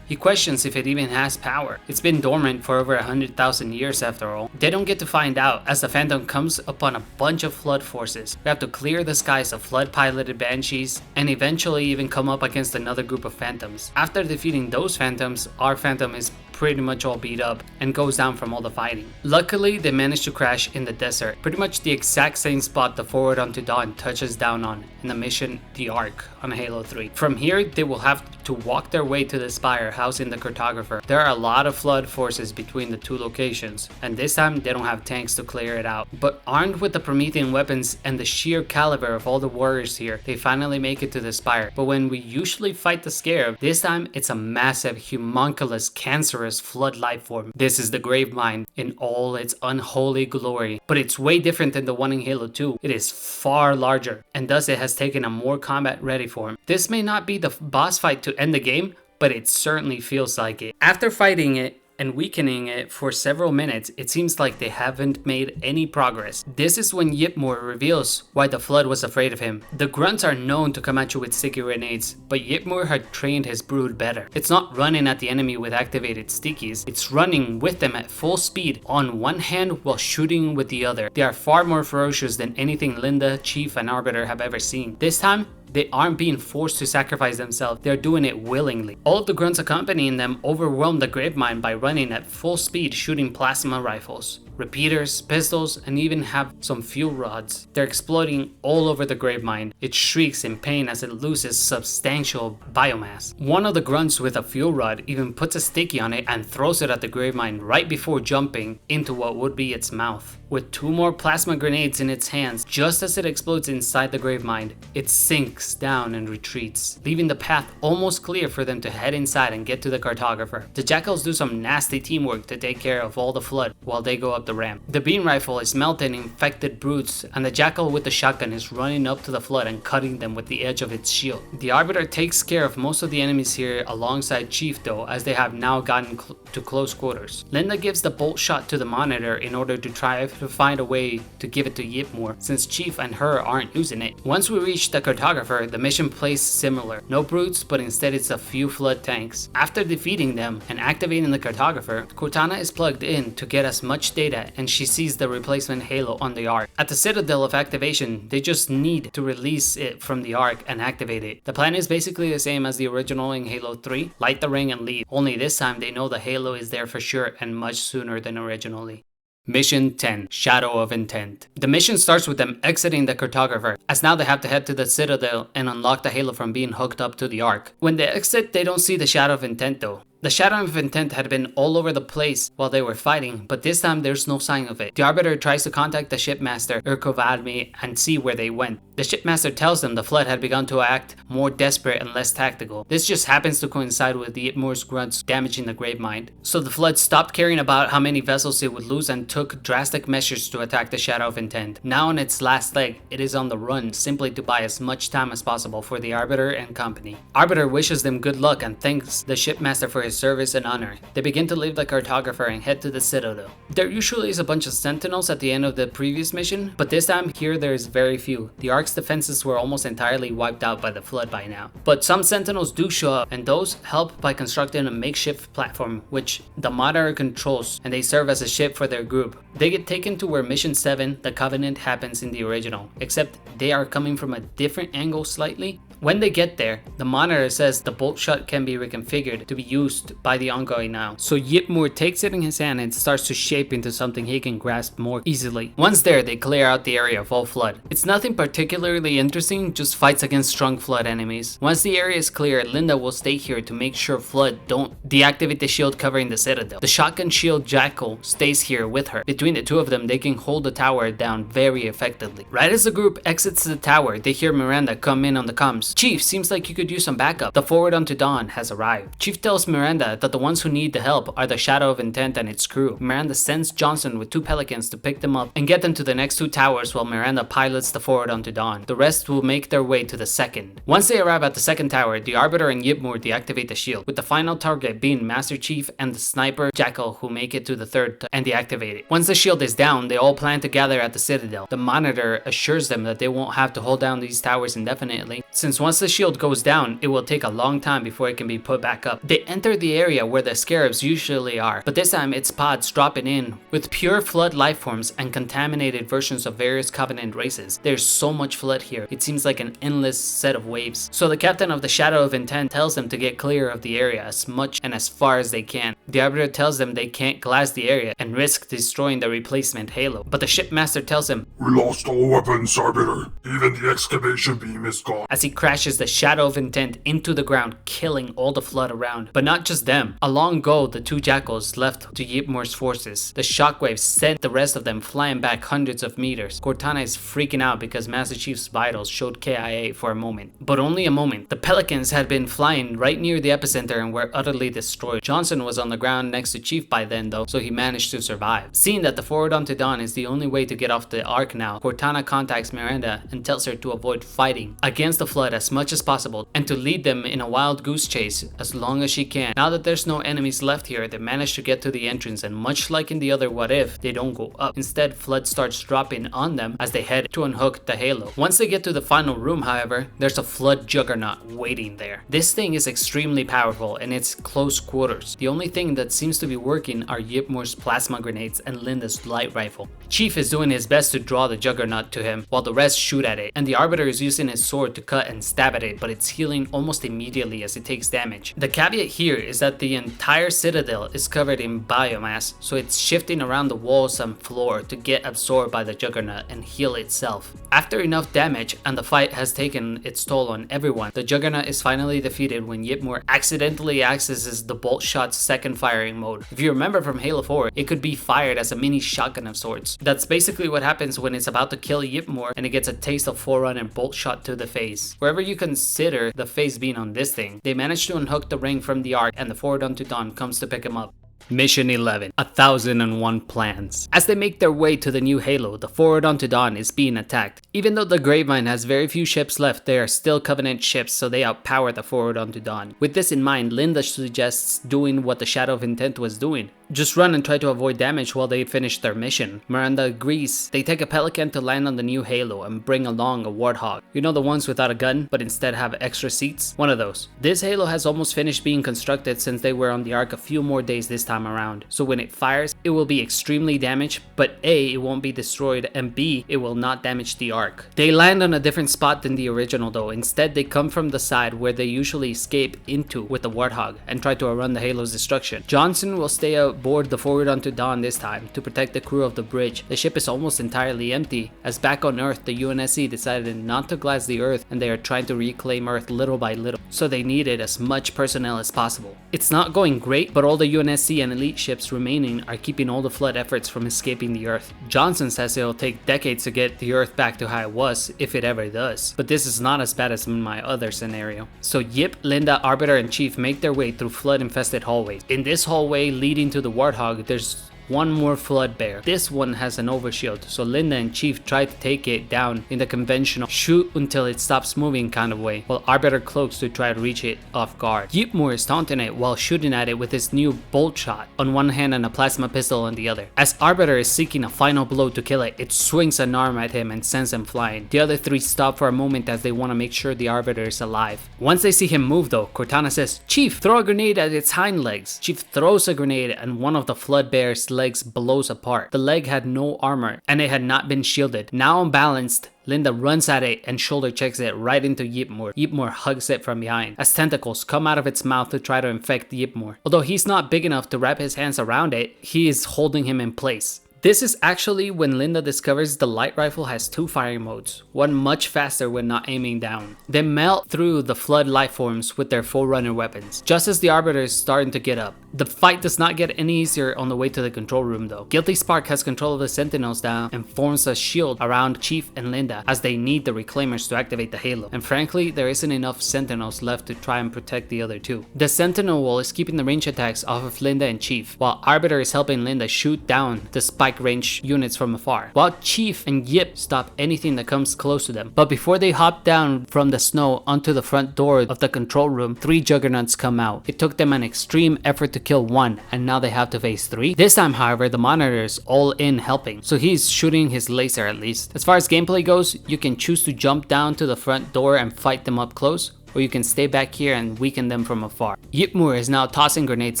He questions if it even has power. It's been dormant for over 100,000 years after all. They don't get to find out as the Phantom comes upon a bunch of flood forces. We have to clear the skies of flood piloted banshees and eventually even come up against another group of Phantoms. After defeating those Phantoms, our Phantom is pretty much all beat up and goes down from all the fighting. Luckily, they managed to crash in the desert, pretty much the exact same spot the Forward Unto Dawn touches down on in the mission The Ark on Halo 3. From here, they will have to walk their way to the spire housing the cartographer. There are a lot of flood forces between the two locations, and this time they don't have tanks to clear it out. But armed with the Promethean weapons and the sheer caliber of all the warriors here, they finally make it to the spire. But when we usually fight the Scarab, this time it's a massive, homunculus, cancerous flood life form. This is the Gravemind in all its unholy glory, but it's way different than the one in Halo 2. It is far larger, and thus it has taken a more combat ready form. This may not be the boss fight to end the game, but it certainly feels like it. After fighting it and weakening it for several minutes, it seems like they haven't made any progress. This is when Yipmoor reveals why the flood was afraid of him. The grunts are known to come at you with sticky grenades, but Yipmoor had trained his brood better. It's not running at the enemy with activated stickies, it's running with them at full speed on one hand while shooting with the other. They are far more ferocious than anything Linda, Chief, and Arbiter have ever seen. This time, they aren't being forced to sacrifice themselves, they're doing it willingly. All of the grunts accompanying them overwhelm the Gravemind by running at full speed shooting plasma rifles, repeaters, pistols, and even have some fuel rods. They're exploding all over the Gravemind. It shrieks in pain as it loses substantial biomass. One of the grunts with a fuel rod even puts a sticky on it and throws it at the Gravemind right before jumping into what would be its mouth. With two more plasma grenades in its hands, just as it explodes inside the Gravemind, it sinks down and retreats, leaving the path almost clear for them to head inside and get to the cartographer. The Jackals do some nasty teamwork to take care of all the flood while they go up up the ramp. The beam rifle is melting infected brutes, and the jackal with the shotgun is running up to the flood and cutting them with the edge of its shield. The Arbiter takes care of most of the enemies here alongside Chief though, as they have now gotten to close quarters. Linda gives the bolt shot to the monitor in order to try to find a way to give it to Yipmore, since Chief and her aren't using it. Once we reach the cartographer, the mission plays similar. No brutes, but instead it's a few flood tanks. After defeating them and activating the cartographer, Cortana is plugged in to get as much data, and she sees the replacement halo on the Ark. At the Citadel of activation, they just need to release it from the Ark and activate it. The plan is basically the same as the original in Halo 3, light the ring and leave. Only this time they know the halo is there for sure and much sooner than originally. Mission 10, Shadow of Intent. The mission starts with them exiting the cartographer, as now they have to head to the Citadel and unlock the halo from being hooked up to the Ark. When they exit, they don't see the Shadow of Intent though. The Shadow of Intent had been all over the place while they were fighting, but this time there's no sign of it. The Arbiter tries to contact the shipmaster, Urkovadmi, and see where they went. The shipmaster tells them the flood had begun to act more desperate and less tactical. This just happens to coincide with the Yipmore's grunts damaging the Gravemind. So the flood stopped caring about how many vessels it would lose and took drastic measures to attack the Shadow of Intent. Now on its last leg, it is on the run simply to buy as much time as possible for the Arbiter and company. Arbiter wishes them good luck and thanks the shipmaster for his service and honor. They begin to leave the cartographer and head to the Citadel. There usually is a bunch of sentinels at the end of the previous mission, but this time here there is very few. The Ark's defenses were almost entirely wiped out by the flood by now. But some sentinels do show up, and those help by constructing a makeshift platform which the monitor controls, and they serve as a ship for their group. They get taken to where Mission 7, the Covenant, happens in the original, except they are coming from a different angle slightly. When they get there, the monitor says the bolt shot can be reconfigured to be used by the ongoing now. So Yipmore takes it in his hand and starts to shape into something he can grasp more easily. Once there, they clear out the area of all flood. It's nothing particularly interesting, just fights against strong flood enemies. Once the area is clear, Linda will stay here to make sure flood don't deactivate the shield covering the Citadel. The shotgun shield jackal stays here with her. Between the two of them, they can hold the tower down very effectively. Right as the group exits the tower, they hear Miranda come in on the comms. Chief, seems like you could use some backup. The Forward Unto Dawn has arrived. Chief tells Miranda that the ones who need the help are the Shadow of Intent and its crew. Miranda sends Johnson with 2 Pelicans to pick them up and get them to the next 2 towers while Miranda pilots the Forward Unto Dawn. The rest will make their way to the second. Once they arrive at the second tower, the Arbiter and Yipmore deactivate the shield, with the final target being Master Chief and the Sniper Jackal, who make it to the third and deactivate it. Once the shield is down, they all plan to gather at the Citadel. The Monitor assures them that they won't have to hold down these towers indefinitely, since once the shield goes down, it will take a long time before it can be put back up. They enter the area where the scarabs usually are, but this time it's pods dropping in with pure flood lifeforms and contaminated versions of various Covenant races. There's so much flood here, it seems like an endless set of waves. So the captain of the Shadow of Intent tells them to get clear of the area as much and as far as they can. The Arbiter tells them they can't glass the area and risk destroying the replacement halo, but the shipmaster tells him, "We lost all weapons, Arbiter. Even the excavation beam is gone." as he crashes the Shadow of Intent into the ground, killing all the flood around. But not just them. Along go the 2 jackals left to Yipmore's forces. The shockwaves sent the rest of them flying back hundreds of meters. Cortana is freaking out because Master Chief's vitals showed KIA for a moment. But only a moment. The Pelicans had been flying right near the epicenter and were utterly destroyed. Johnson was on the ground next to Chief by then though, so he managed to survive. Seeing that the Forward Unto Dawn is the only way to get off the Ark now, Cortana contacts Miranda and tells her to avoid fighting against the flood as much as possible and to lead them in a wild goose chase as long as she can. Now that there's no enemies left here, they manage to get to the entrance, and much like in the other What If, they don't go up. Instead, flood starts dropping on them as they head to unhook the halo. Once they get to the final room, however, there's a flood juggernaut waiting there. This thing is extremely powerful and it's close quarters. The only thing that seems to be working are Yipmore's plasma grenades and Linda's light rifle. Chief is doing his best to draw the juggernaut to him while the rest shoot at it, and the Arbiter is using his sword to cut and stab at it, but it's healing almost immediately as it takes damage. The caveat here is that the entire Citadel is covered in biomass, so it's shifting around the walls and floor to get absorbed by the Juggernaut and heal itself. After enough damage and the fight has taken its toll on everyone, the Juggernaut is finally defeated when Yipmore accidentally accesses the bolt shot's second firing mode. If you remember from Halo 4, it could be fired as a mini shotgun of sorts. That's basically what happens when it's about to kill Yipmore and it gets a taste of Forerunner bolt shot to the face. Wherever you consider the face being on this thing, they manage to unhook the ring from the Ark and the Forward Unto Dawn comes to pick him up. Mission 11, 1001 Plans. As they make their way to the new Halo, the Forward Unto Dawn is being attacked. Even though the Gravemind has very few ships left, they are still Covenant ships, so they outpower the Forward Unto Dawn. With this in mind, Linda suggests doing what the Shadow of Intent was doing. Just run and try to avoid damage while they finish their mission. Miranda agrees. They take a Pelican to land on the new Halo and bring along a Warthog. You know, the ones without a gun but instead have extra seats? One of those. This Halo has almost finished being constructed since they were on the Ark a few more days this time around. So when it fires, it will be extremely damaged, but A, it won't be destroyed, and B, it will not damage the Ark. They land on a different spot than the original though. Instead, they come from the side where they usually escape into with the Warthog and try to outrun the Halo's destruction. Johnson will stay aboard the Forward Unto Dawn this time to protect the crew of the bridge. The ship is almost entirely empty, as back on Earth, the UNSC decided not to glass the Earth and they are trying to reclaim Earth little by little, so they needed as much personnel as possible. It's not going great, but all the UNSC and elite ships remaining are keeping all the Flood efforts from escaping the Earth. Johnson says it'll take decades to get the Earth back to how it was, if it ever does, but this is not as bad as in my other scenario. So Yip, Linda, Arbiter, and Chief make their way through flood-infested hallways. In this hallway leading to the Warthog, there's one more Flood Bear. This one has an overshield, so Linda and Chief try to take it down in the conventional shoot until it stops moving kind of way, while Arbiter cloaks to try to reach it off guard. Yipmore is taunting it while shooting at it with his new bolt shot on one hand and a plasma pistol on the other. As Arbiter is seeking a final blow to kill it, it swings an arm at him and sends him flying. The other three stop for a moment as they want to make sure the Arbiter is alive. Once they see him move though, Cortana says, "Chief, throw a grenade at its hind legs." Chief throws a grenade and one of the Flood Bear's legs blows apart. The leg had no armor and it had not been shielded. Now unbalanced, Linda runs at it and shoulder checks it right into Yipmore. Yipmore hugs it from behind as tentacles come out of its mouth to try to infect Yipmore. Although he's not big enough to wrap his hands around it, he is holding him in place. This is actually when Linda discovers the light rifle has two firing modes, one much faster when not aiming down. They melt through the Flood life forms with their Forerunner weapons, just as the Arbiter is starting to get up. The fight does not get any easier on the way to the control room though. Guilty Spark has control of the Sentinels now and forms a shield around Chief and Linda as they need the Reclaimers to activate the Halo. And frankly, there isn't enough Sentinels left to try and protect the other two. The Sentinel wall is keeping the range attacks off of Linda and Chief, while Arbiter is helping Linda shoot down the spike range units from afar, while Chief and Yip stop anything that comes close to them. But before they hop down from the snow onto the front door of the control room, three Juggernauts come out. It took them an extreme effort to kill one, and now they have to face three. This time, however, the Monitor is all in helping, so he's shooting his laser at least. As far as gameplay goes, you can choose to jump down to the front door and fight them up close, or you can stay back here and weaken them from afar. Yipmore is now tossing grenades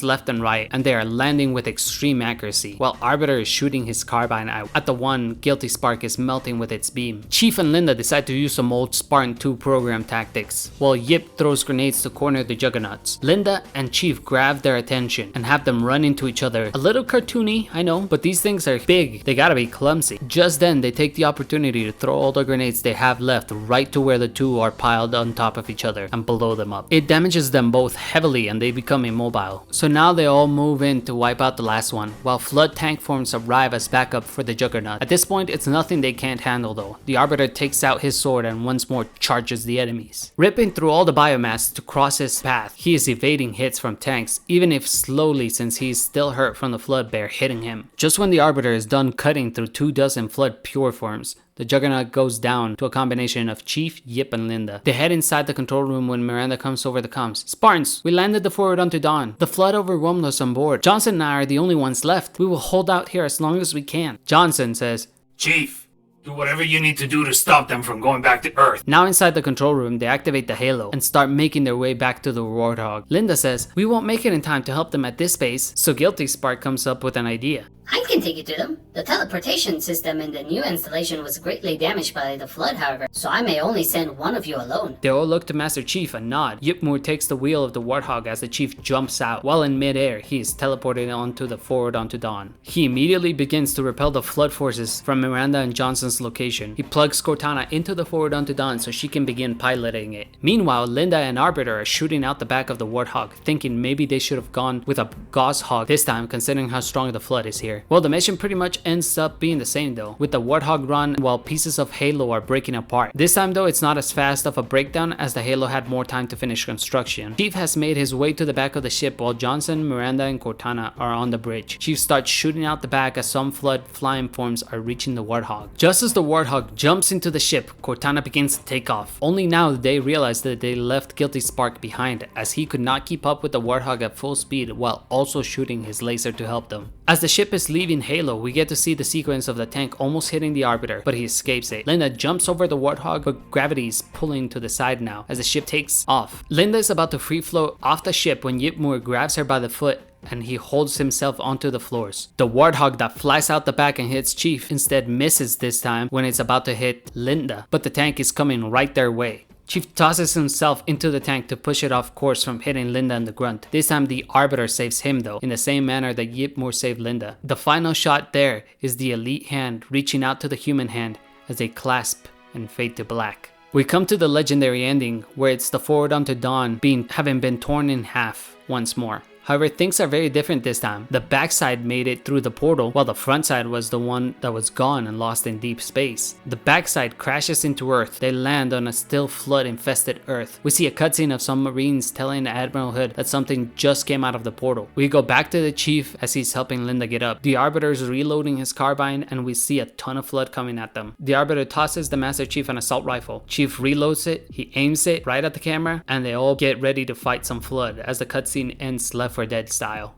left and right, and they are landing with extreme accuracy, while Arbiter is shooting his carbine out at the one Guilty Spark is melting with its beam. Chief and Linda decide to use some old Spartan-II program tactics, while Yip throws grenades to corner the Juggernauts. Linda and Chief grab their attention and have them run into each other. A little cartoony, I know, but these things are big, they gotta be clumsy. Just then, they take the opportunity to throw all the grenades they have left right to where the two are piled on top of each other and blow them up. It damages them both heavily and they become immobile. So now they all move in to wipe out the last one, while Flood tank forms arrive as backup for the Juggernaut. At this point, it's nothing they can't handle though. The Arbiter takes out his sword and once more charges the enemies. Ripping through all the biomass to cross his path, he is evading hits from tanks, even if slowly since he is still hurt from the Flood Bear hitting him. Just when the Arbiter is done cutting through 24 Flood pure forms, the Juggernaut goes down to a combination of Chief, Yip, and Linda. They head inside the control room when Miranda comes over the comms. "Spartans, we landed the Forward Unto Dawn. The Flood overwhelmed us on board. Johnson and I are the only ones left. We will hold out here as long as we can." Johnson says, Chief, do whatever you need to do to stop them from going back to Earth. now inside the control room, they activate the Halo and start making their way back to the Warthog. Linda says, "We won't make it in time to help them at this pace," so Guilty Spark comes up with an idea. I can take you to them. The teleportation system in the new installation was greatly damaged by the Flood, however, so I may only send one of you alone. They all look to Master Chief and nod. Yipmore takes the wheel of the Warthog as the Chief jumps out. While in midair, he is teleported onto the Forward Unto Dawn. He immediately begins to repel the Flood forces from Miranda and Johnson's location. He plugs Cortana into the Forward Unto Dawn so she can begin piloting it. Meanwhile, Linda and Arbiter are shooting out the back of the Warthog, thinking maybe they should have gone with a Gauss Hog this time considering how strong the Flood is here. here? Well, the mission pretty much ends up being the same though, with the Warthog run while pieces of Halo are breaking apart. This time though, it's not as fast of a breakdown as the Halo had more time to finish construction. Chief has made his way to the back of the ship while Johnson, Miranda, and Cortana are on the bridge. Chief starts shooting out the back as some Flood flying forms are reaching the Warthog. Just as the Warthog jumps into the ship, Cortana begins to take off. Only now they realize that they left Guilty Spark behind, as he could not keep up with the Warthog at full speed while also shooting his laser to help them. As the ship is leaving Halo, we get to see the sequence of the tank almost hitting the Arbiter, but he escapes it. Linda jumps over the Warthog, but gravity is pulling to the side now as the ship takes off. Linda is about to free float off the ship when Yipmur grabs her by the foot and he holds himself onto the floors. The Warthog that flies out the back and hits Chief instead misses this time when it's about to hit Linda, but the tank is coming right their way. Chief tosses himself into the tank to push it off course from hitting Linda and the Grunt. This time the Arbiter saves him though, in the same manner that Yipmur saved Linda. The final shot there is the elite hand reaching out to the human hand as they clasp and fade to black. We come to the legendary ending where it's the Forward Unto Dawn having been torn in half once more. However, things are very different this time. The backside made it through the portal, while the front side was the one that was gone and lost in deep space. The backside crashes into Earth. They land on a still flood-infested Earth. We see a cutscene of some Marines telling Admiral Hood that something just came out of the portal. We go back to the Chief as he's helping Linda get up. The Arbiter is reloading his carbine and we see a ton of flood coming at them. The Arbiter tosses the Master Chief an assault rifle. Chief reloads it, he aims it right at the camera, and they all get ready to fight some flood as the cutscene ends Left 4 Dead style.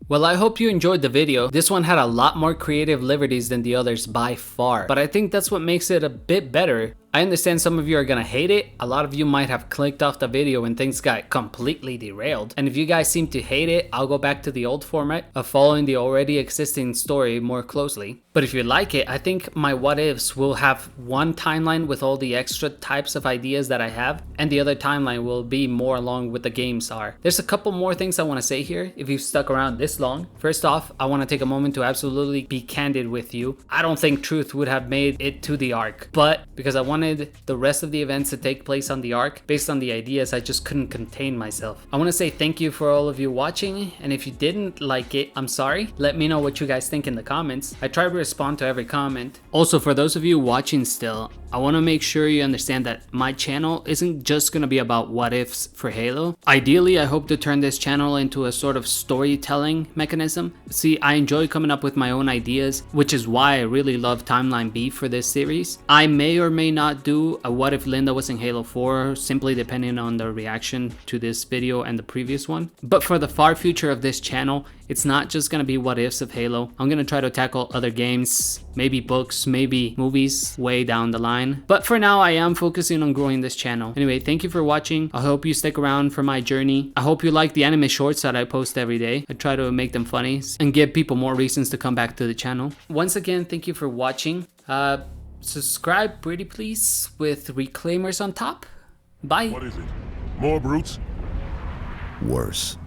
Well, I hope you enjoyed the video. This one had a lot more creative liberties than the others by far, but I think that's what makes it a bit better. I understand some of you are gonna hate it. A lot of you might have clicked off the video when things got completely derailed. And if you guys seem to hate it, I'll go back to the old format of following the already existing story more closely. But if you like it, I think my what ifs will have one timeline with all the extra types of ideas that I have, and the other timeline will be more along with the games are. There's a couple more things I want to say here if you've stuck around this long. First off, I want to take a moment to absolutely be candid with you. I don't think Truth would have made it to the Ark, but because I wanted the rest of the events to take place on the Ark, based on the ideas, I just couldn't contain myself. I want to say thank you for all of you watching, and if you didn't like it, I'm sorry. Let me know what you guys think in the comments. I try to respond to every comment. Also, for those of you watching still, I want to make sure you understand that my channel isn't just going to be about what ifs for Halo. Ideally, I hope to turn this channel into a sort of storytelling mechanism. See, I enjoy coming up with my own ideas, which is why I really love Timeline B for this series. I may or may not do a what if Linda was in Halo 4, simply depending on the reaction to this video and the previous one. But for the far future of this channel, it's not just gonna be what ifs of Halo. I'm gonna try to tackle other games, maybe books, maybe movies way down the line. But for now, I am focusing on growing this channel. Anyway, thank you for watching. I hope you stick around for my journey. I hope you like the anime shorts that I post every day. I try to make them funny and give people more reasons to come back to the channel. Once again, thank you for watching. Subscribe pretty please with reclaimers on top. Bye. What is it? More brutes? Worse.